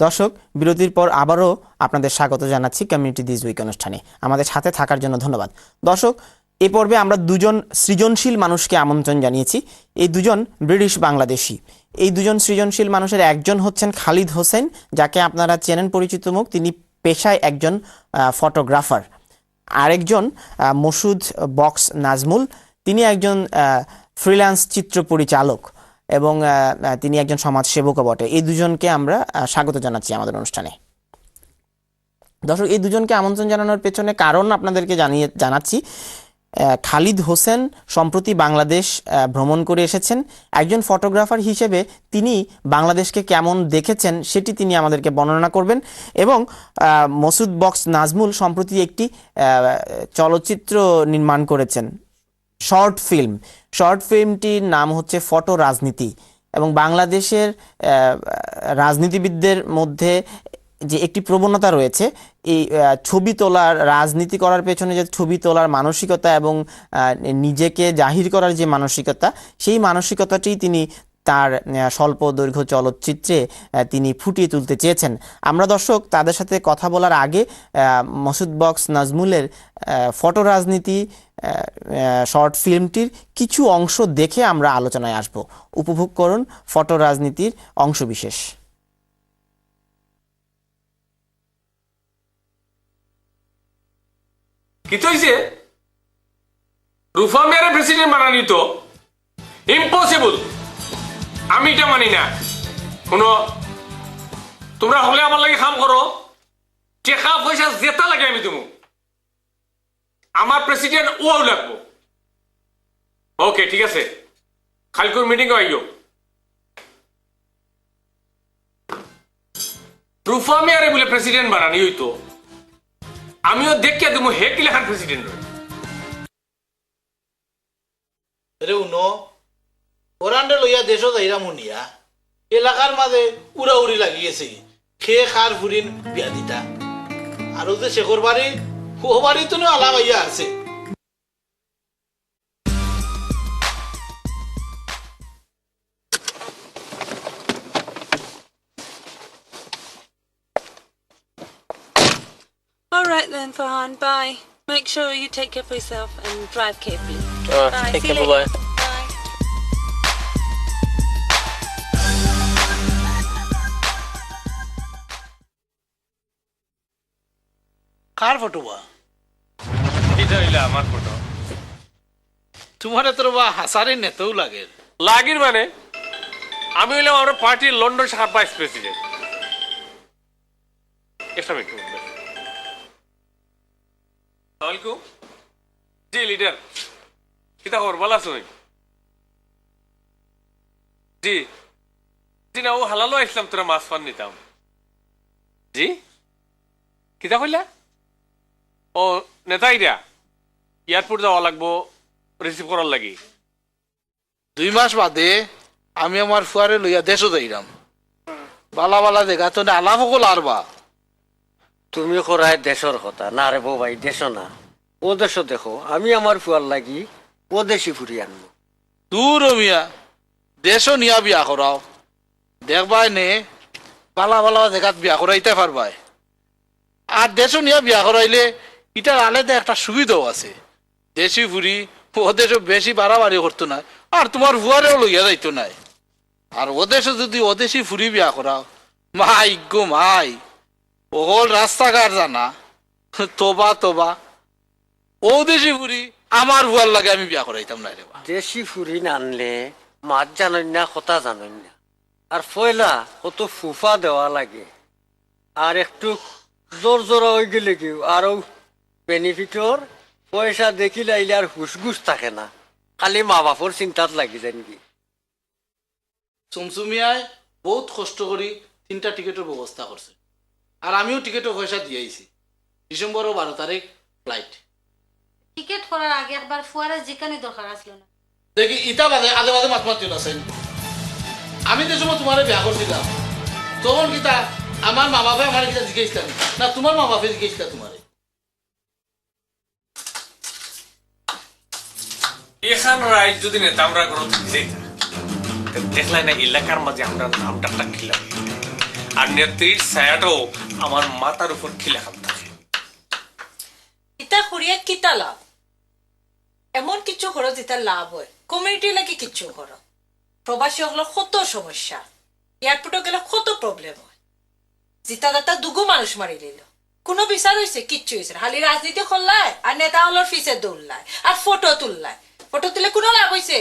দর্শক, বিরতির পর আবারও আপনাদের স্বাগত জানাচ্ছি কমিউনিটি দিস উইক অনুষ্ঠানে। আমাদের সাথে থাকার জন্য ধন্যবাদ। দর্শক, এ পর্বে আমরা দুজন সৃজনশীল মানুষকে আমন্ত্রণ জানিয়েছি। এই দুজন ব্রিটিশ বাংলাদেশি। এই দুজন সৃজনশীল মানুষের একজন হচ্ছেন খালিদ হোসেন, যাকে আপনারা চেনেন, পরিচিত মুখ। তিনি পেশায় একজন ফটোগ্রাফার। আরেকজন মসুদ বক্স নাজমুল, তিনি একজন ফ্রিল্যান্স চিত্র পরিচালক এবং তিনি একজন সমাজসেবকও বটে। এই দুজনকে আমরা স্বাগত জানাচ্ছি আমাদের অনুষ্ঠানে। দর্শক, এই দুজনকে আমন্ত্রণ জানানোর পেছনে কারণ আপনাদেরকে জানাচ্ছি। খালিদ হোসেন সম্প্রতি বাংলাদেশ ভ্রমণ করে এসেছেন। একজন ফটোগ্রাফার হিসেবে তিনি বাংলাদেশকে কেমন দেখেছেন সেটি তিনি আমাদেরকে বর্ণনা করবেন। এবং মসুদ বক্স নাজমুল সম্প্রতি একটি চলচ্চিত্র নির্মাণ করেছেন, শর্ট ফিল্মটির নাম হচ্ছে ফটো রাজনীতি। এবং বাংলাদেশের রাজনীতিবিদদের মধ্যে যে একটি প্রবণতা রয়েছে, এই ছবি তোলার, রাজনীতি করার পেছনে যে ছবি তোলার মানসিকতা এবং নিজেকে জাহির করার যে মানসিকতা, সেই মানসিকতাটি তিনি তার স্বল্প দৈর্ঘ্য চলচ্চিত্রে তিনি ফুটিয়ে তুলতে চেয়েছেন। আমরা দর্শক তাদের সাথে কথা বলার আগে মসুদ বক্স নাজমুলের ফটো রাজনীতি শর্ট ফিল্মটির কিছু অংশ দেখে আমরা আলোচনায় আসব। উপভোগ করুন ফটো রাজনীতির অংশবিশেষ। কি হইছে? রুফা মেরে প্রেসিডেন্ট বানানি তো ইম্পসিবল। আমি এটা মানি না। শুনো, তোমরা হলে আমার লাগে কাম করো, টাকা পয়সা যেটা লাগে আমি তুমি, আমার প্রেসিডেন্ট ওও লাগবো। ওকে, ঠিক আছে, কালকের মিটিং আইও। রুফা মেয়ারে বলে প্রেসিডেন্ট বানানি হইতো, আমিও দেখিয়া তুমি হে কি লেখার প্রেসিডেন্ট রই। রে উনো ওরান্ডে লইয়া দেশ যাইরা মুনিয়া এলাকার মাঝে উড়াউড়ি লাগিয়েছে, খেয়ে খার ফুরিন বিয়া দিতা। আর যে শেখর বাড়ি ও বাড়ি তো আলাপ আইয়া আছে। All right then, Farhan. Bye. Make sure you take care of yourself and drive carefully. Bye. Take See you care. later. Bye. Bye. Car photo বা? এটা হইলা আমার ফটো। তোমার তোর বা হাসারে নেতাও লাগে। লাগির মানে আমি হইলাম আমার পার্টির লন্ডন শাখার ভাইস প্রেসিডেন্ট। একটা মিনিট। ওয়ালাইকুম। জি লিডার, কিতা খবর? ভালো আছো? জি জি না, ও হালালো আসলাম, তোরা মাছ ফান নিতাম। জি কিতা কইলা? ও নেতা ইরা এয়ারপোর্ট যাওয়া লাগবো রিসিভ করার লাগি। 2 মাস বাদে আমি আমার ফুয়ারে লইয়া দেশও যাইরাম। বালা বালা দেখা তো আলাপ সকল আর বা তুমি করায় দেশের কথা না রে বউ ভাই, দেশ না ও দেশ দেখো। আমি আমার ফুয়ার লাগি ও দেশি ফুরিয়ে আনবো। দূর মিয়া দেশও নিয়া বিয়া করাও, দেখবাই নে বালা বালা জায়গাত বিয়া করাইতে পারবাই। আর দেশও নিয়া বিয়া করাইলে এটার আলাদা একটা সুবিধাও আছে। দেশি ফুরি ও দেশও বেশি বাড়াবাড়ি করতো না, আর তোমার ফুয়ারেও লইয়া যাইতো নাই। আর ও দেশে যদি ওদেশি ফুরি বিয়া করাও, মাই গো মাই, ওল রাস্তাঘাট জানা, তোবা তোবা। ও দেশি ফুরি আমার ফুয়ার লাগে আমি বিয়া করাইতাম না রে বা। দেশি ফুরি না আনলে মাছ জানই না, কথা জানই না। আর পয়লা কত ফুফা দেওয়া লাগে, আর একটু জোর জোরা হয়ে গেলে কি আরো বেনিফিটর পয়সা দেখিলে আইলে আর হুসগুস থাকে না, খালি মা বাপর চিন্তাত লাগি যায় নাকি। চুমচুমিয়ায় বহুত কষ্ট করি 3টা টিকেটের ব্যবস্থা করছে, আর আমিও টিকেটের পয়সা দিয়েছি। ডিসেম্বরের 12 তারিখ ফ্লাইট। টিকেট করার আগে একবার ফুয়ারে জিকানি দরকার আসলো না। দেখি ইটা বাদে আদে বাদে মাত মাতিও না সেন। আমি যে সময় তোমারে বিয়া করছিলাম তখন কিতা আমার মা বাপে আমার কিতা জিজ্ঞেসছিলেন না, তোমার মা বাপে জিজ্ঞেসছিল তোমারে? এখান রাইট যদি নেতা আমরা গ্রহণ দেখলাই না এলাকার মাঝে আমরা নামটা টাকিলাম। আর নেত্রীর ছায়াটাও আমার মাথার উপর খিলাখান থাকে। ইতা করিয়া কিতা লাভ? এমন কিছু করো যেটা লাভ হয়, কমিউনিটি লাগি কিছু করো। প্রবাসী হলো কত সমস্যা, এয়ারপোর্টে গেলে কত প্রবলেম হয়। জিতা দাতা দুগু মানুষ মারি দিল, কোনো বিচার হয়েছে? কিচ্ছু হয়েছে না। খালি রাজনীতি করলাই আর নেতা হলোর ফিসে দৌড়লাই আর ফটো তুললাই। ফটো তুলে কোনো লাভ হয়েছে?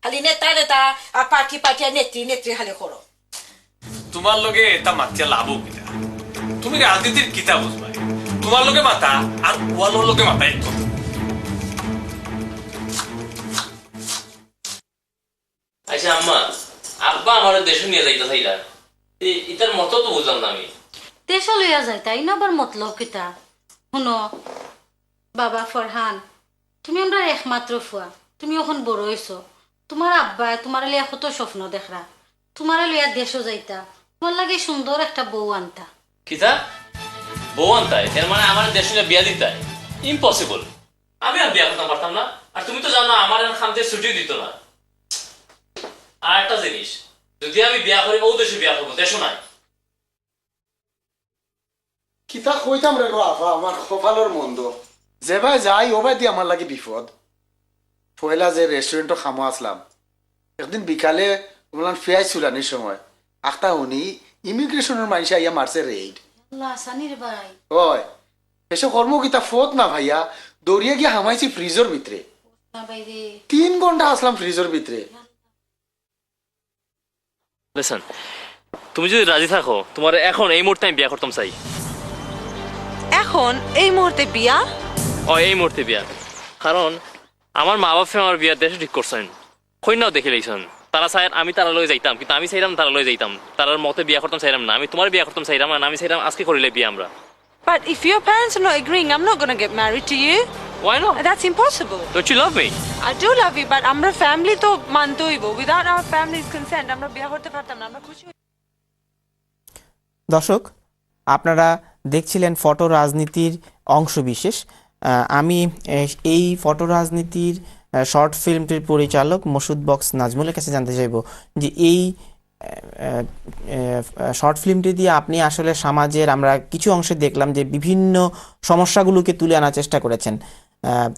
খালি নেতা নেতা আর পার্টি পার্টি আর নেত্রী নেত্রী খালি করো। তোমার লগে এটা মাতিয়া লাভও কিতা? তুমি রাজনীতির কিতা বুঝবাই? তোমার লগে মাথা আর ওয়ালোর লগে মাথা এক কথা। আচ্ছা আম্মা, আব্বা আমার দেশ নিয়ে যাইতে চাইলা, এটার মতো তো বুঝলাম না আমি। দেশ লইয়া যায় তাই না, আবার মতলব কিতা? শুনো বাবা ফরহান, তুমি আমরা একমাত্র ফুয়া, তুমি এখন বড় হয়েছ। তোমার আব্বা তোমার লিয়া কত স্বপ্ন দেখরা, তোমার লিয়া দেশও যাইতা, তোমার লাগে সুন্দর একটা বউ আনতা। কিতা বউ আনতাই? এর মানে আমার দেশ নিয়ে বিয়া দিতাই? ইম্পসিবল, আমি আর বিয়া করতে পারতাম না। আর তুমি তো জানো আমার খামতে ছুটি দিত না। আর একটা জিনিস, যদি আমি বিয়া করি ও দেশে বিয়া করবো, দেশও নাই। কিতা কইতাম রে গো আফা, আমার কপালের মন্দ। যে ভাই যাই ও ভাই দিয়ে আমার লাগে বিপদ। পয়লা যে রেস্টুরেন্টে খামো আসলাম, একদিন বিকালে বললাম ফিয়াই চুলানির সময় আখতা উনি ইমিগ্রেশনের মানুষ আইয়া মারছে রেড। আল্লাহ সানির ভাই, ওই এসব কর্ম কিতা ফত না ভাইয়া, দৌড়িয়ে গিয়ে হামাইছি ফ্রিজের ভিতরে। না ভাই রে, 3 ঘন্টা আসলাম ফ্রিজের ভিতরে। লিসেন, তুমি যদি রাজি থাকো, তোমার এখন এই মুহূর্তে আমি বিয়া করতাম চাই। এখন এই মুহূর্তে বিয়া? ও এই মুহূর্তে বিয়া, কারণ আমার মা বাপে আমার বিয়ার দেশে ঠিক করছেন, কন্যাও দেখে লইছেন। তারা চাই আমি তারা লয়ে যাইতাম, কিন্তু আমি চাইলাম তারা লয়ে যাইতাম। তারার মতে বিয়া করতাম চাইলাম না, আমি তোমার বিয়া করতাম চাইলাম না, আমি চাইলাম আজকে করিলে বিয়া আমরা। But if your parents are not agreeing, I'm not going to get married to you. Why not? That's impossible. Don't you love me? I do love you, but আমরা family তো মানতে হইব। Without our family's consent, আমরা বিয়া করতে পারতাম না। আমরা খুশি। দর্শক, আপনারা দেখছিলেন ফটো রাজনীতির অংশবিশেষ। আমি এই ফটো রাজনীতির শর্ট ফিল্মটির পরিচালক মসুদ বক্স নাজমুলের কাছে জানতে চাইব যে এই শর্ট ফিল্মটি দিয়ে আপনি আসলে সমাজের আমরা কিছু অংশে দেখলাম যে বিভিন্ন সমস্যাগুলোকে তুলে আনার চেষ্টা করেছেন,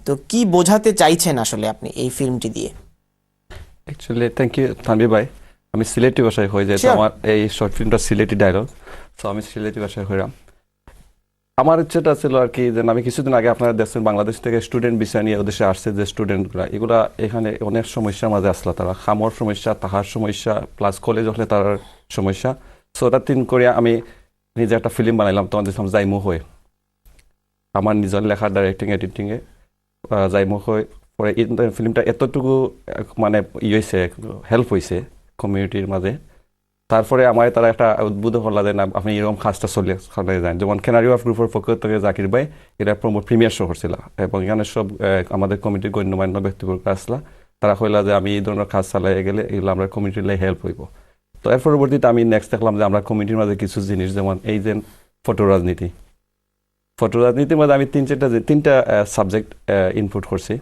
তো কি বোঝাতে চাইছেন আসলে আপনি এই ফিল্মটি দিয়ে? অ্যাকচুয়ালি থ্যাংক ইউ তানভীর ভাই। আমি সিলেটি ভাষায় হয়ে যাই, তো আমার এই শর্ট ফিল্মটা সিলেটি ডায়লগ, তো আমি সিলেটি ভাষায় হইলাম। আমার ইচ্ছেটা ছিল আর কি, যে আমি কিছুদিন আগে আপনারা দেখছেন বাংলাদেশ থেকে স্টুডেন্ট বিষয় নিয়ে ওদেশে আসছে যে স্টুডেন্টগুলা, এগুলা এখানে অনেক সমস্যার মাঝে আসলো। তারা খামর সমস্যা, তাহার সমস্যা, প্লাস কলেজ হলে তার সমস্যা। সো ওটা তিন করে আমি নিজে একটা ফিল্ম বানাইলাম, তখন দেখলাম যাইমু হয়ে আমার নিজের লেখা ডাইরেক্টিং এডিটিংয়ে যাইমু হয়ে পরে ফিল্মটা এতটুকু মানে হয়েছে, হেল্প হয়েছে কমিউনিটির মাঝে। তারপরে আমার তারা একটা উদ্বুদ্ধ করলা যে না আপনি এরকম কাজটা চলে যান। যেমন কেনারি অফ গ্রুপের পক্ষ থেকে জাকির ভাই এটা প্রিমিয়ার শো করছিল, এবং এখানে সব আমাদের কমিটির গণ্যমান্য ব্যক্তিবর্গ আসলা। তারা কইলা যে আমি এই ধরনের কাজ চালাই গেলে এগুলো আমরা কমিটির লাই হেল্প হইব। তো এর পরবর্তীতে আমি নেক্সট দেখলাম যে আমরা কমিটির মাঝে কিছু জিনিস, যেমন এই যে ফটো রাজনীতি, ফটো রাজনীতির মধ্যে আমি তিনটা সাবজেক্ট ইনপুট করছি।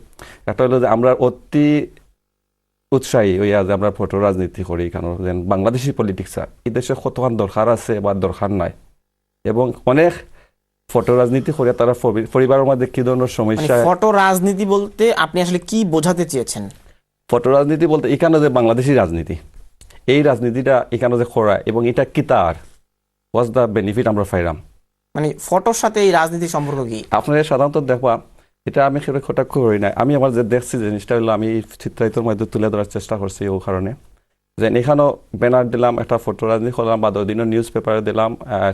একটা হলো যে আমরা অতি উৎসাহী হইয়া যে আমরা ফটো রাজনীতি করি, কারণ যেন বাংলাদেশি পলিটিক্স এই দেশে কতক্ষণ দরকার আছে বা দরকার নাই, এবং অনেক ফটো রাজনীতি করে তারা পরিবারের মধ্যে কি ধরনের সমস্যা। ফটো রাজনীতি বলতে আপনি আসলে কি বোঝাতে চেয়েছেন? ফটো রাজনীতি বলতে এখানে যে বাংলাদেশি রাজনীতি, এই রাজনীতিটা এখানে যে করা, এবং এটা কি তার ওয়াজ দ্য বেনিফিট আমরা পাইলাম, মানে ফটোর সাথে এই রাজনীতির সম্পর্ক কি? আপনারা সাধারণত দেখবা, এটা আমি কটাক্ষ করি নাই, আমি আমার যে দেখছি জিনিসটা হলো আমি চিত্রায়িতর মধ্যে তুলে ধরার চেষ্টা করছি। ও কারণে যে এখানেও ব্যানার দিলাম, একটা ফটো রাজনীতি করলাম, বা দিনও নিউজ পেপারে দিলাম, আর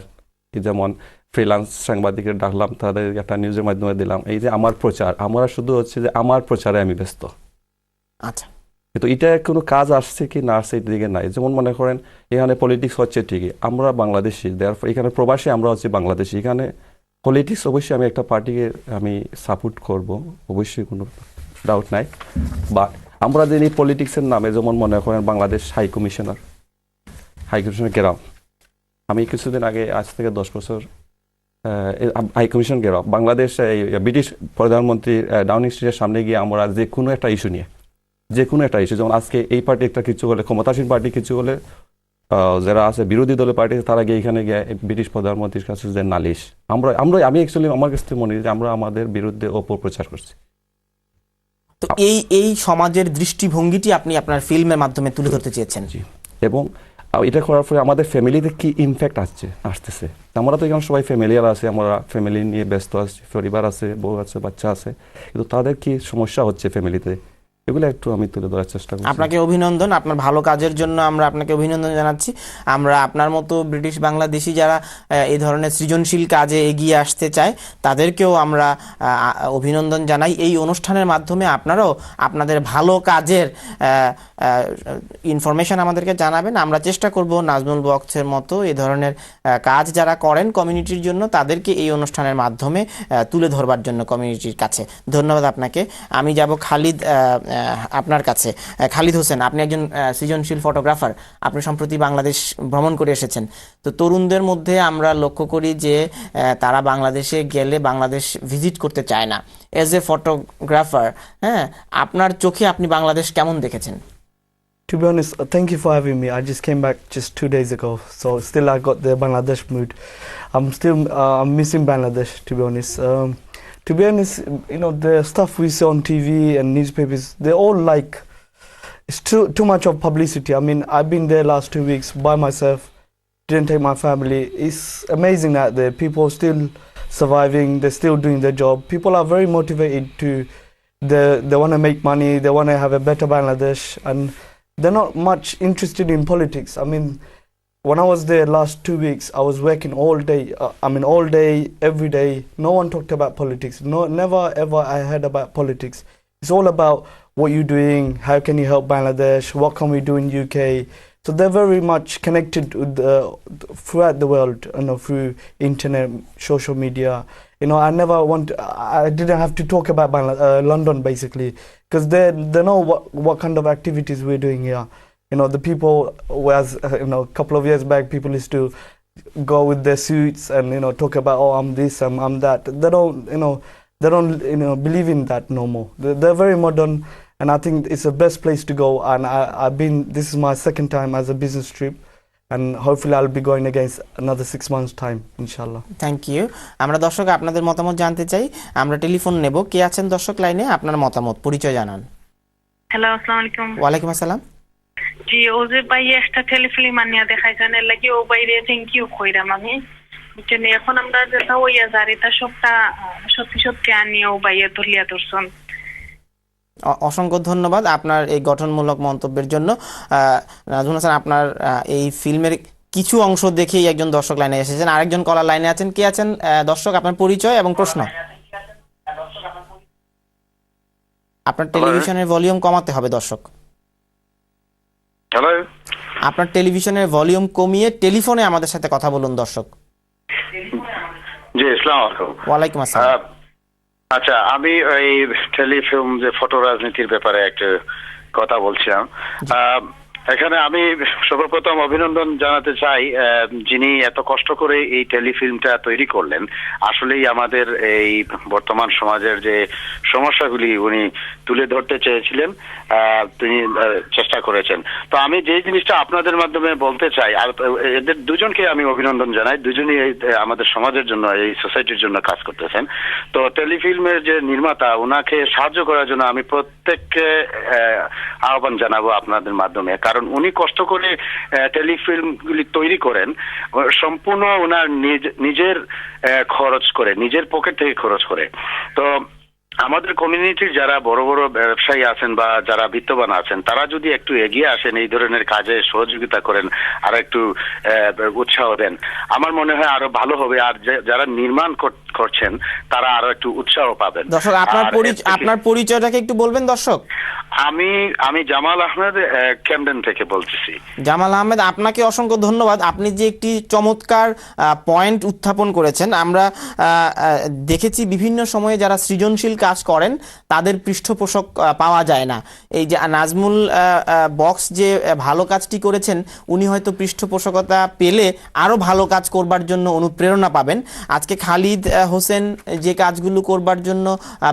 যেমন ফ্রিল্যান্স সাংবাদিকের ডাকলাম, তাদের একটা নিউজের মাধ্যমে দিলাম। এই যে আমার প্রচার, আমরা শুধু হচ্ছে যে আমার প্রচারে আমি ব্যস্ত। আচ্ছা, কিন্তু এটা কোনো কাজ আসছে কি না আসছে দিকে নাই। যেমন মনে করেন এখানে পলিটিক্স হচ্ছে ঠিকই, আমরা বাংলাদেশি, এখানে প্রবাসী, আমরা হচ্ছে বাংলাদেশি। এখানে পলিটিক্স অবশ্যই আমি একটা পার্টিকে আমি সাপোর্ট করব, অবশ্যই কোনো ডাউট নাই। বা আমরা যিনি পলিটিক্সের নামে, যেমন মনে করেন বাংলাদেশ হাই কমিশনার গেরাও, আমি কিছুদিন আগে, আজ থেকে 10 বছর হাই কমিশন গেরাও বাংলাদেশ ব্রিটিশ প্রধানমন্ত্রী ডাউনিং স্ট্রিটের সামনে গিয়ে আমরা যে কোনো একটা ইস্যু নিয়ে, যে কোনো একটা ইস্যু, যেমন আজকে এই পার্টি একটা কিছু হলে, ক্ষমতাসীন পার্টি কিছু হলে, যারা আছে বিরোধী দলের পার্টি তারা গিয়ে এখানে গিয়ে ব্রিটিশ প্রধানমন্ত্রীর কাছে যে নালিশ, আমি অ্যাকচুয়ালি আমার কাছে মনে হয় যে আমরা আমাদের বিরুদ্ধে অপপ্রচার করছি। তো এই সমাজের দৃষ্টিভঙ্গিটি আপনি আপনার ফিল্মের মাধ্যমে তুলে ধরতে চেয়েছেন। জি, এবং এটা করার ফলে আমাদের ফ্যামিলিতে কি ইমপ্যাক্ট আসতেছে। আমরা তো এখানে সবাই ফ্যামিলিয়ার আছে, আমরা ফ্যামিলি নিয়ে ব্যস্ত আছি, পরিবার আছে, বউ আছে, বাচ্চা আছে, কিন্তু তাদের কি সমস্যা হচ্ছে ফ্যামিলিতে, এগুলো একটু আমি তুলে ধরার চেষ্টা করছি। আপনাকে অভিনন্দন, আপনার ভালো কাজের জন্য আমরা আপনাকে অভিনন্দন জানাচ্ছি। আমরা আপনার মতো ব্রিটিশ বাংলাদেশি যারা এই ধরনের সৃজনশীল কাজে এগিয়ে আসতে চায় তাদেরকেও আমরা অভিনন্দন জানাই। এই অনুষ্ঠানের মাধ্যমে আপনারাও আপনাদের ভালো কাজের ইনফরমেশন আমাদেরকে জানাবেন। আমরা চেষ্টা করব নাজমুল বক্সের মতো এই ধরনের কাজ যারা করেন কমিউনিটির জন্য তাদেরকে এই অনুষ্ঠানের মাধ্যমে তুলে ধরবার জন্য কমিউনিটির কাছে। ধন্যবাদ আপনাকে। আমি যাব খালিদ, আপনার কাছে। খালিদ হোসেন, আপনি একজন সৃজনশীল ফটোগ্রাফার, আপনি সম্প্রতি বাংলাদেশ ভ্রমণ করে এসেছেন। তো তরুণদের মধ্যে আমরা লক্ষ্য করি যে তারা বাংলাদেশে গেলে বাংলাদেশ ভিজিট করতে চায় না। এজ এ ফটোগ্রাফার, হ্যাঁ, আপনার চোখে আপনি বাংলাদেশ কেমন দেখেছেন? To be honest, thank you for having me. I just came back just 2 days ago, so still I got the Bangladesh mood. I'm missing Bangladesh, to be honest. To be honest, you know, the stuff we see on TV and newspapers, they're all like, it's too much of publicity. I mean, I've been there last 2 weeks by myself, didn't take my family. It's amazing that the people are still surviving, they're still doing their job. People are very motivated they want to make money, they want to have a better Bangladesh, and they're not much interested in politics. I mean, when I was there last 2 weeks, I was working all day. All day, every day. No one talked about politics. No, never ever I heard about politics. It's all about what you're doing, how can you help Bangladesh, what can we do in UK. So they're very much connected with throughout the world, you know, through internet, social media. You know, I didn't have to talk about London basically, because they know what kind of activities we're doing here. You know, the people, whereas, you know, a couple of years back, people used to go with their suits and, you know, talk about, oh, I'm this, I'm that. They don't believe in that no more. They're very modern, and I think it's the best place to go. And this is my second time as a business trip, and hopefully I'll be going again another 6 months time, inshallah. Thank you. আমরা দর্শক আপনাদের মতামত জানতে চাই, আমরা telephone নেব। কে আছেন দর্শক লাইনে? আপনার মতামত, পরিচয় জানান। হ্যালো, আসসালামু আলাইকুম। ওয়ালাইকুম আসসালাম। জি, ও যে ভাই একটা টেলিফিল্ম আনিয়া দেখাইছেন, এর লাগি ও বাইরে থ্যাংক ইউ কইরাম আমি। বুঝছেন, এখন আমরা যেটা হইয়া যার এটা সবটা সত্যি সত্যি আনিয়া ও বাইরে তুলিয়া ধরছেন। অসংখ্য ধন্যবাদ আপনার এই গঠনমূলক মন্তব্যের জন্য। নাজমুল হাসান, আপনার এই ফিল্মের কিছু অংশ দেখেই একজন দর্শক লাইনে এসেছেন, আরেকজন কলার লাইনে আছেন। কে আছেন দর্শক? আপনার পরিচয় এবং প্রশ্ন। আপনার টেলিভিশনের ভলিউম কমাতে হবে দর্শক। হ্যালো, আপনার টেলিভিশনের ভলিউম কমিয়ে টেলিফোনে আমাদের সাথে কথা বলুন দর্শক। জি, আসসালামু আলাইকুম। ওয়ালাইকুম আসসালাম। আচ্ছা, আমি এই টেলিফিল্ম যে ফটো রাজনীতির ব্যাপারে একটা কথা বলছিলাম। এখানে আমি সর্বপ্রথম অভিনন্দন জানাতে চাই যিনি এত কষ্ট করে এই টেলিফিল্মটা তৈরি করলেন। আসলেই আমাদের এই বর্তমান সমাজের যে সমস্যাগুলি উনি তুলে ধরতে চেয়েছিলেন, তিনি চেষ্টা করেছেন। তো আমি যে জিনিসটা আপনাদের মাধ্যমে বলতে চাই, আর এদের দুজনকে আমি অভিনন্দন জানাই, দুজনই আমাদের সমাজের জন্য, এই সোসাইটির জন্য কাজ করতেছেন। তো টেলিফিল্মের যে নির্মাতা, ওনাকে সাহায্য করার জন্য আমি প্রত্যেককে আহ্বান জানাবো আপনাদের মাধ্যমে, কারণ উনি কষ্ট করে টেলিফিল্মগুলি তৈরি করেন সম্পূর্ণ ওনার নিজের খরচ করে, নিজের পকেট থেকে খরচ করে। তো আমাদের কমিউনিটির যারা বড় বড় ব্যবসায়ী আছেন বা যারা বিত্তবান আছেন, তারা যদি একটু এগিয়ে আসেন, এই ধরনের কাজে সহযোগিতা করেন আর একটু উৎসাহ দেন, আমার মনে হয় আরো ভালো হবে। আর যারা নির্মাণ করছেন তারা আরো একটু উৎসাহ পাবেন। দর্শক, আপনার পরিচয়টাকে একটু বলবেন দর্শক। আমি জামাল আহমেদ, ক্যামডেন থেকে বলতেছি। জামাল আহমেদ, আপনাকে অসংখ্য ধন্যবাদ। আপনি যে একটি চমৎকার পয়েন্ট উত্থাপন করেছেন। আমরা দেখেছি বিভিন্ন সময়ে যারা সৃজনশীল কাজ করেন তাদের পৃষ্ঠপোষক পাওয়া যায় না। এই যে নাজমুল বক্স যে ভালো কাজটি করেছেন, উনি হয়তো পৃষ্ঠপোষকতা পেলে আরো ভালো কাজ করবার জন্য অনুপ্রেরণা পাবেন। আজকে খালিদ হোসেন যে কাজগুলো করবার জন্য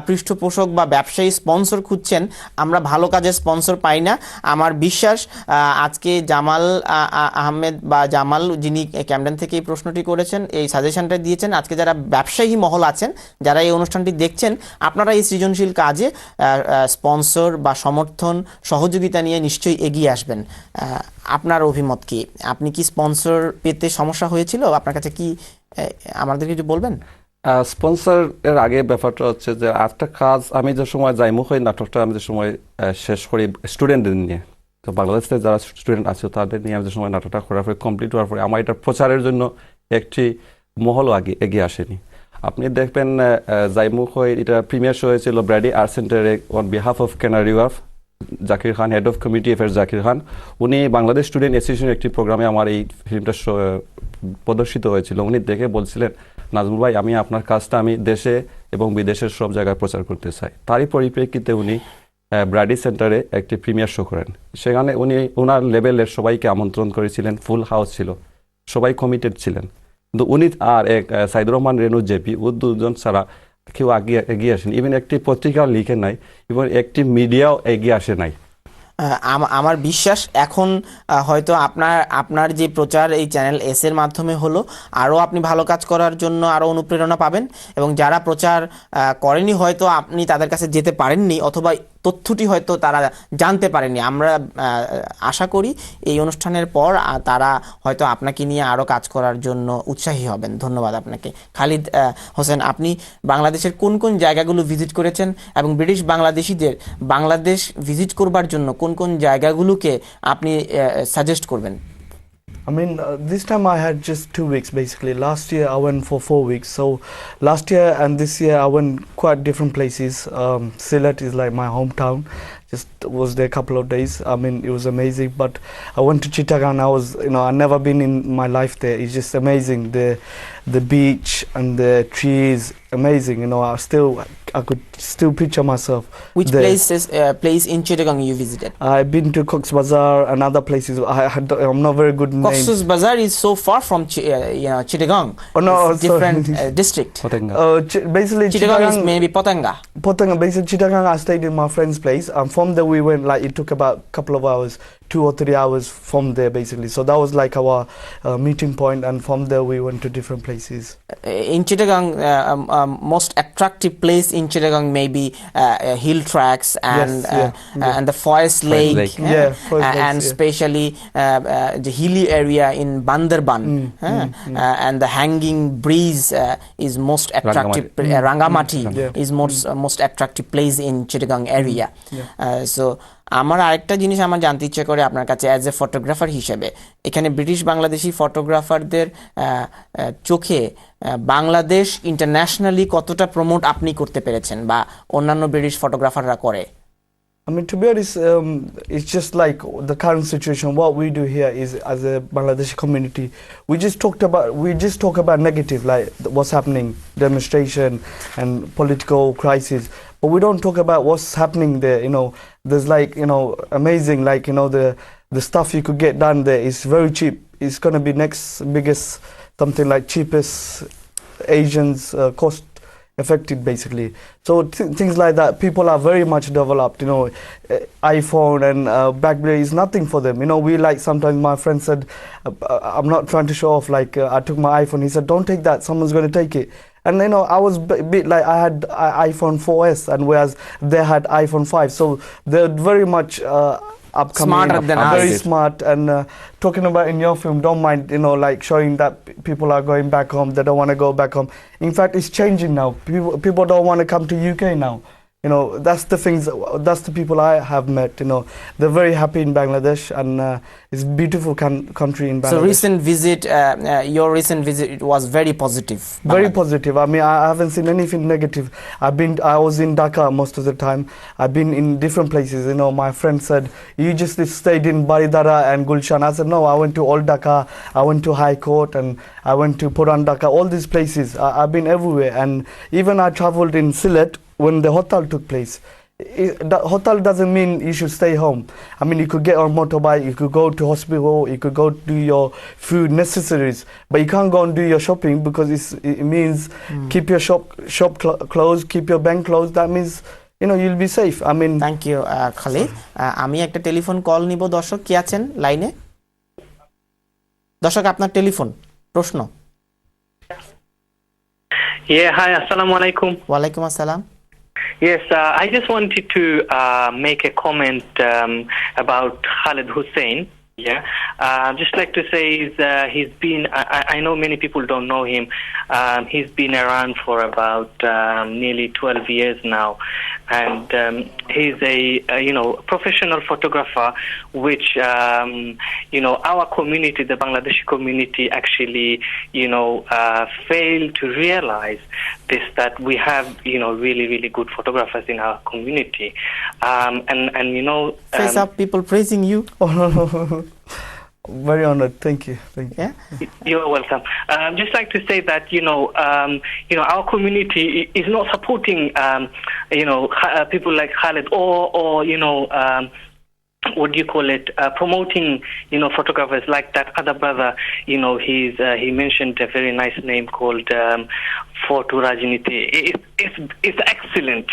পৃষ্ঠপোষক বা ব্যবসায়ী স্পন্সর খুঁজছেন, আমরা ভালো কাজে স্পন্সর পাই না। আমার বিশ্বাস আজকে জামাল আহমেদ বা জামাল যিনি ক্যামডেন থেকে এই প্রশ্নটি করেছেন, এই সাজেশনটা দিয়েছেন, আজকে যারা ব্যবসায়ী মহল আছেন, যারা এই অনুষ্ঠানটি দেখছেন, আপনারা এই সৃজনশীল কাজে স্পন্সর বা সমর্থন সহযোগিতা নিয়ে নিশ্চয়ই এগিয়ে আসবেন। আপনার অভিমত কি? আপনি কি স্পন্সর পেতে সমস্যা হয়েছিল? আপনার কাছে কি আমাদের কিছু বলবেন? স্পন্সর এর আগে ব্যাপারটা হচ্ছে যে একটা কাজ আমি যে সময় যাইমুখ হয় নাটকটা আমি যে সময় শেষ করি স্টুডেন্টদের নিয়ে, তো বাংলাদেশে যারা স্টুডেন্ট আছে তাদের নিয়ে আমি যে সময় নাটকটা করার পরে কমপ্লিট হওয়ার পরে আমার এটা প্রচারের জন্য একটি মহলও এগিয়ে আসেনি। আপনি দেখবেন জাইমুখ হয় এটা প্রিমিয়ার শো হয়েছিল ব্র্যাডি আর্ট সেন্টারে on behalf of Canary Wharf Zakir Khan, head of committee affairs Zakir Khan, উনি বাংলাদেশ স্টুডেন্ট অ্যাসোসিয়েশনের একটি প্রোগ্রামে আমার এই ফিল্মটা প্রদর্শিত হয়েছিল। উনি দেখে বলছিলেন, নাজমুল ভাই আমি আপনার কাজটা আমি দেশে এবং বিদেশের সব জায়গায় প্রচার করতে চাই। তারই পরিপ্রেক্ষিতে উনি ব্র্যাডি সেন্টারে একটি প্রিমিয়ার শো করেন। সেখানে উনি ওনার লেভেলের সবাইকে আমন্ত্রণ করেছিলেন, ফুল হাউস ছিল, সবাই কমিটেড ছিলেন। কিন্তু উনি আর এক সাইদুর রহমান রেনু জেপি ও দুজন ছাড়া কেউ এগিয়ে আসেন। ইভেন একটি পত্রিকাও লিখে নাই, এবং একটি মিডিয়াও এগিয়ে আসে নাই। আমার বিশ্বাস এখন হয়তো আপনার যে প্রচার এই চ্যানেল এস এর মাধ্যমে হলো, আরও আপনি ভালো কাজ করার জন্য আরও অনুপ্রেরণা পাবেন। এবং যারা প্রচার করেনি হয়তো আপনি তাদের কাছে যেতে পারেননি, অথবা তথ্যটি হয়তো তারা জানতে পারেনি। আমরা আশা করি এই অনুষ্ঠানের পর তারা হয়তো আপনাকে নিয়ে আরও কাজ করার জন্য উৎসাহী হবেন। ধন্যবাদ আপনাকে। খালিদ হোসেন, আপনি বাংলাদেশের কোন কোন জায়গাগুলো ভিজিট করেছেন এবং ব্রিটিশ বাংলাদেশিদের বাংলাদেশ ভিজিট করবার জন্য কোন কোন জায়গাগুলোকে আপনি সাজেস্ট করবেন? I mean, this time I had just 2 weeks basically. Last year I went for 4 weeks. So last year and this year I went quite different places. Sylhet is like my hometown. Just was there a couple of days. I mean, it was amazing. But I went to Chittagong. I've never been in my life there. It's just amazing. The beach and the trees, amazing. I could still picture myself. Which place in Chittagong you visited? I've been to Cox's Bazar and other places. I'm not very good in names. Cox's Bazar is so far from Chittagong. Oh no, it's different district. Potanga. Basically Chittagong is maybe Potanga. Basically Chittagong I stayed in my friend's place, and from there we went, like it took about a couple of hours, 2 or 3 hours from there basically. So that was like our meeting point, and from there we went to different places. In Chittagong, most attractive place in Chittagong may be hill tracks and and the Forest Lake. And especially the hilly area in Bandarban, and the hanging breeze is most attractive. Rangamati is most attractive place in Chittagong area. So আমার আরেকটা জিনিস আমার জানতে ইচ্ছে করে আপনার কাছে as a photographer হিসেবে, এখানে ব্রিটিশ বাংলাদেশি ফটোগ্রাফারদের চোখে বাংলাদেশ ইন্টারন্যাশনালি কতটা প্রমোট আপনি করতে পেরেছেন বা অন্যান্য ব্রিটিশ ফটোগ্রাফাররা করে? I mean, to be honest, it's just like the current situation. What we do here is, as a Bangladeshi community, we just talk about negative, like what's happening, demonstration and political crisis. But we don't talk about what's happening there. There's like, amazing, like, the stuff you could get done there is very cheap. It's going to be next biggest, something like cheapest Asians cost affected basically. So things like that, people are very much developed. iPhone and BlackBerry is nothing for them. We like, sometimes my friend said, I'm not trying to show off, like I took my iPhone. He said, don't take that, someone's going to take it. And I was a bit like, I had iPhone 4S, and whereas they had iPhone 5, so they're very much upcoming, smarter than us. Very smart. And talking about in your film, don't mind, like showing that people are going back home, they don't want to go back home. In fact, it's changing now. People don't want to come to UK now. That's the things, that's the people I have met. They're very happy in Bangladesh, and it's a beautiful country in Bangladesh. So your recent visit, it was very positive. Very positive. I mean, I haven't seen anything negative. I was in Dhaka most of the time. I've been in different places. My friend said, you just stayed in Baridara and Gulshan. I said, no, I went to Old Dhaka, I went to High Court, and I went to Puran Dhaka, all these places. I've been everywhere. And even I traveled in Sylhet when the hotel took place. The hotel doesn't mean you should stay home. I mean, you could get on motorbike, you could go to hospital, you could go do your food necessaries, but you can't go and do your shopping because it means keep your shop closed, keep your bank closed. That means you'll be safe. I mean, thank you Khalid. আমি একটা telephone call নিব। দর্শক কে আছেন লাইনে? দর্শক আপনার telephone প্রশ্ন। Yeah, hi, assalamu alaikum. ওয়ালাইকুম আসসালাম। Yes, I just wanted to make a comment about Khalid Hussein. Yeah, just like to say he's been. I know many people don't know him. He's been around for about nearly 12 years now, and he's a professional photographer, which our community, the Bangladeshi community, actually failed to realize this, that we have really really good photographers in our community, and Face up, people praising you. very honored. Thank you. Yeah. You're welcome. Just like to say that our community is not supporting people like Khalid or what do you call it? Promoting photographers like that other brother. He mentioned a very nice name called RAJNEETI. It's excellent.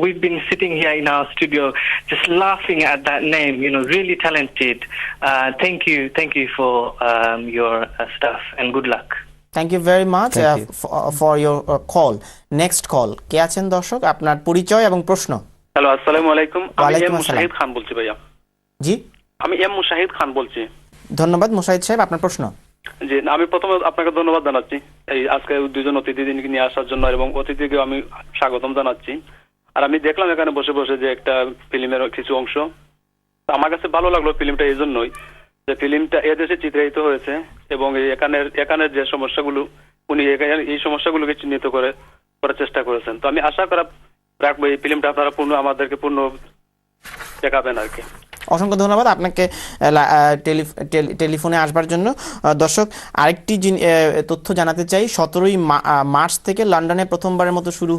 We've been sitting here in our studio just laughing at that name. Really talented. Thank you for your stuff, and good luck. Thank you very much for your call. Next call. কে আছেন দর্শক? আপনার পরিচয় এবং প্রশ্ন। Hello, আসসালামু আলাইকুম। আমি ওয়ালাইকুম এম আসসালাম। মুশাহিদ খান বলছি ভাইয়া। জি, আমি এম মুশাহিদ খান বলছি। ধন্যবাদ মুশাহিদ সাহেব, আপনার প্রশ্ন। জি, আমি প্রথমে আপনাকে ধন্যবাদ জানাচ্ছি এই আজকে দুজন অতিথিকে নিয়ে আসার জন্য, এবং অতিথিকে আমি স্বাগতম জানাচ্ছি। আর আমি দেখলাম এখানে বসে বসে যে একটা ফিল্মের কিছু অংশ, আমার কাছে ভালো লাগলো ফিল্মটা এই জন্যই যে ফিল্মটা এদেশে চিত্রায়িত হয়েছে, এবং এখানের যে সমস্যাগুলো উনি এই সমস্যাগুলোকে চিহ্নিত করার চেষ্টা করেছেন। তো আমি আশা রাখবো এই ফিল্মটা আপনারা আমাদেরকে পূর্ণ দেখাবেন আর কি। অসংখ্য ধন্যবাদ আপনাকে টেলিফোনে আসবার জন্য। দর্শক, আরেকটি তথ্য জানাতে চাই, 17ই মার্চ থেকে লন্ডনে প্রথমবারের মতো শুরু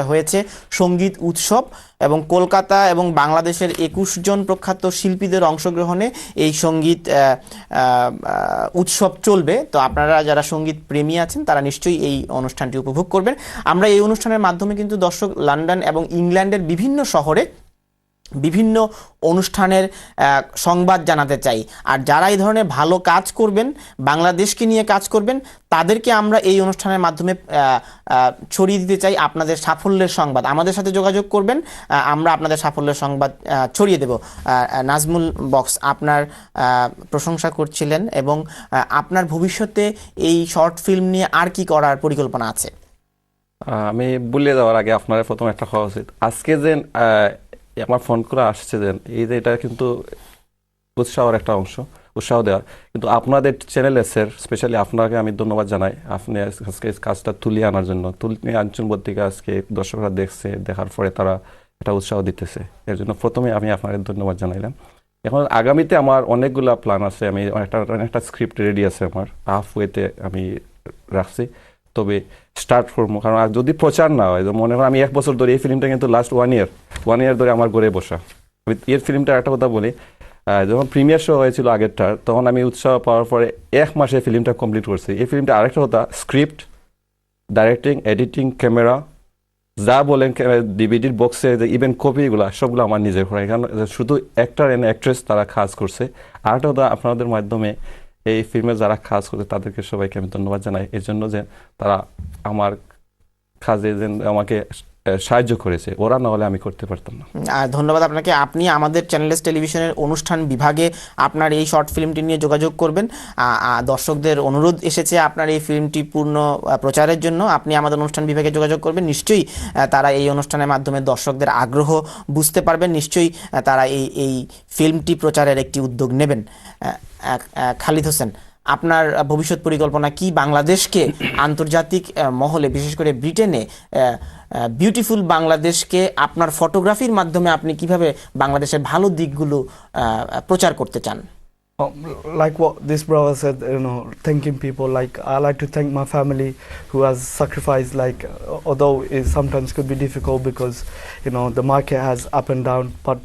হয়েছে সঙ্গীত উৎসব, এবং কলকাতা এবং বাংলাদেশের 21 জন প্রখ্যাত শিল্পীদের অংশগ্রহণে এই সঙ্গীত উৎসব চলবে। তো আপনারা যারা সঙ্গীত প্রেমী আছেন তারা নিশ্চয়ই এই অনুষ্ঠানটি উপভোগ করবেন। আমরা এই অনুষ্ঠানের মাধ্যমে কিন্তু দর্শক লন্ডন এবং ইংল্যান্ডের বিভিন্ন শহরে বিভিন্ন অনুষ্ঠানের সংবাদ জানাতে চাই। আর যারা এই ধরনের ভালো কাজ করবেন, বাংলাদেশকে নিয়ে কাজ করবেন, তাদেরকে আমরা এই অনুষ্ঠানের মাধ্যমে ছড়িয়ে দিতে চাই আপনাদের সাফল্যের সংবাদ। আমাদের সাথে যোগাযোগ করবেন, আমরা আপনাদের সাফল্যের সংবাদ ছড়িয়ে দেব। নাজমুল বক্স, আপনার প্রশংসা করছিলেন, এবং আপনার ভবিষ্যতে এই শর্ট ফিল্ম নিয়ে আর কি করার পরিকল্পনা আছে? আমি বলে যাওয়ার আগে আপনারা প্রথম একটা হওয়া উচিত, আজকে যে আমার ফোন করে আসছে যে এটা কিন্তু উৎসাহের একটা অংশ, উৎসাহ দেওয়ার। কিন্তু আপনাদের চ্যানেল এসের স্পেশালি আপনাকে আমি ধন্যবাদ জানাই, আপনি আজকে কাজটা তুলিয়ে আনার জন্য। তুলিয়ে আনছেন বলতে আজকে দর্শকরা দেখছে, দেখার পরে তারা একটা উৎসাহ দিতেছে, এর জন্য প্রথমে আমি আপনাদের ধন্যবাদ জানাইলাম। এখন আগামীতে আমার অনেকগুলো প্ল্যান আছে, আমি একটা স্ক্রিপ্ট রেডি আছে আমার, হাফ ওয়েতে আমি রাখছি, তবে স্টার্ট করবো। কারণ আর যদি প্রচার না হয়, মনে করেন আমি 1 বছর ধরে এই ফিল্মটা কিন্তু লাস্ট ওয়ান ইয়ার ধরে আমার ঘরে বসা। আমি এর ফিল্মটা একটা কথা বলি, যখন প্রিমিয়ার শো হয়েছিল আগেরটার, তখন আমি উৎসাহ পাওয়ার পরে 1 মাসে ফিল্মটা কমপ্লিট করছি। এই ফিল্মটা আরেকটা কথা, স্ক্রিপ্ট, ডাইরেক্টিং, এডিটিং, ক্যামেরা, যা বলেন ডিভিডির বক্সে যে ইভেন কপিগুলো সবগুলো আমার নিজের করা, এখানে শুধু অ্যাক্টর অ্যান্ড অ্যাক্ট্রেস তারা কাজ করছে। আরেকটা কথা, আপনাদের মাধ্যমে এই ফিল্মে যারা কাজ করছে তাদেরকে সবাইকে আমি ধন্যবাদ জানাই, এর জন্য যে তারা আমার কাজে যে আমাকে সাহায্য করেছে, ওরা না হলে আমি করতে পারতাম না। ধন্যবাদ আপনাকে। আপনি আমাদের চ্যানেলস টেলিভিশনের অনুষ্ঠান বিভাগে আপনার এই শর্ট ফিল্মটি নিয়ে যোগাযোগ করবেন। দর্শকদের অনুরোধ এসেছে আপনার এই ফিল্মটি পূর্ণ প্রচারের জন্য, আপনি আমাদের অনুষ্ঠান বিভাগে যোগাযোগ করবেন। নিশ্চয়ই তারা এই অনুষ্ঠানের মাধ্যমে দর্শকদের আগ্রহ বুঝতে পারবেন, নিশ্চয়ই তারা এই ফিল্মটি প্রচারের একটি উদ্যোগ নেবেন। খালিদ হোসেন, আপনার ভবিষ্যৎ পরিকল্পনা কি? বাংলাদেশকে আন্তর্জাতিক মহলে, বিশেষ করে ব্রিটেনে বিউটিফুল বাংলাদেশকে আপনার ফটোগ্রাফির মাধ্যমে আপনি কিভাবে বাংলাদেশের ভালো দিকগুলো প্রচার করতে চান? Like what this brother said, thanking people. Like I like to thank my family who has sacrificed. Like although it sometimes could be difficult because the market has up and down, but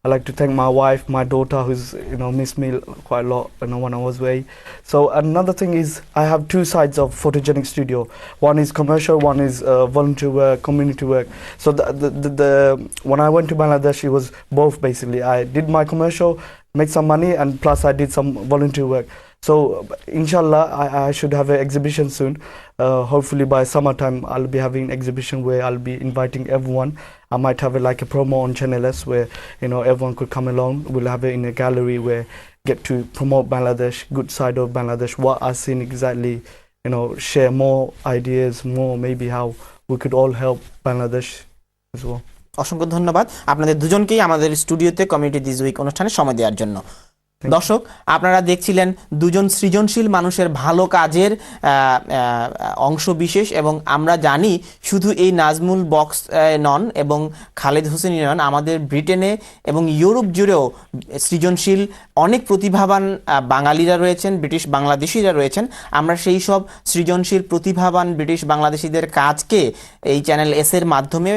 I like to thank my wife, my daughter, who's missed me quite a lot when I was away. So another thing is I have two sides of photogenic studio. One is commercial, one is volunteer work, community work. So the when I went to Bangladesh, it was both basically. I did my commercial, make some money, and plus I did some volunteer work. So inshallah, I should have an exhibition soon. Hopefully by summertime, I'll be having an exhibition where I'll be inviting everyone. I might have like a promo on Channel S where everyone could come along. We'll have it in a gallery where get to promote Bangladesh, good side of Bangladesh, what I've seen exactly. Share more ideas, more maybe how we could all help Bangladesh as well. অসংখ্য ধন্যবাদ আপনাদের দুজনকেই আমাদের স্টুডিওতে community this week অনুষ্ঠানে সময় দেওয়ার জন্য। দর্শক, আপনারা দেখছিলেন দুজন সৃজনশীল মানুষের ভালো কাজের অংশ বিশেষ, এবং আমরা জানি শুধু এই নাজমুল বক্স নন এবং খালেদ হোসেন নন, আমাদের ব্রিটেনে এবং ইউরোপ জুড়েও সৃজনশীল অনেক প্রতিভাবান বাঙালিরা রয়েছেন, ব্রিটিশ বাংলাদেশিরা রয়েছেন। আমরা সেই সব সৃজনশীল প্রতিভাবান ব্রিটিশ বাংলাদেশিদের কাজকে এই চ্যানেল এস এর মাধ্যমে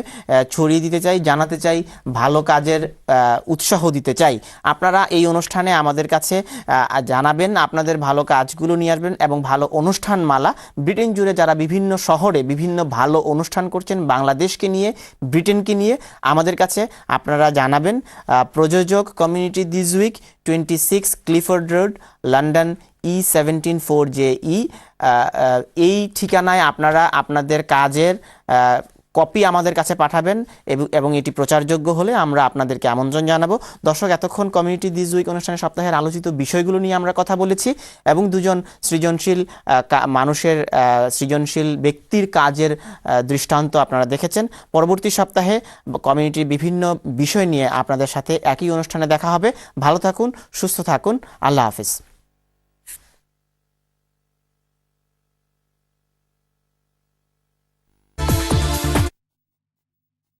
ছড়িয়ে দিতে চাই, জানাতে চাই, ভালো কাজের উৎসাহ দিতে চাই। আপনারা এই অনুষ্ঠানে আমাদের কাছে জানাবেন, আপনাদের ভালো কাজগুলো নিয়ে আসবেন, এবং ভালো অনুষ্ঠানমালা ব্রিটেন জুড়ে যারা বিভিন্ন শহরে বিভিন্ন ভালো অনুষ্ঠান করছেন বাংলাদেশকে নিয়ে, ব্রিটেনকে নিয়ে, আমাদের কাছে আপনারা জানাবেন। প্রযোজক community this week, 26 Clifford road, London, E174JE। এই ঠিকানায় আপনারা আপনাদের কাজের কপি আমাদের কাছে পাঠাবেন, এবং এটি প্রচারযোগ্য হলে আমরা আপনাদেরকে আমন্ত্রণ জানাবো। দর্শক, এতক্ষণ কমিউনিটি দিস উইক অনুষ্ঠানে সপ্তাহের আলোচিত বিষয়গুলো নিয়ে আমরা কথা বলেছি, এবং দুজন সৃজনশীল মানুষের, সৃজনশীল ব্যক্তির কাজের দৃষ্টান্ত আপনারা দেখেছেন। পরবর্তী সপ্তাহে কমিউনিটির বিভিন্ন বিষয় নিয়ে আপনাদের সাথে একই অনুষ্ঠানে দেখা হবে। ভালো থাকুন, সুস্থ থাকুন, আল্লাহ হাফিজ।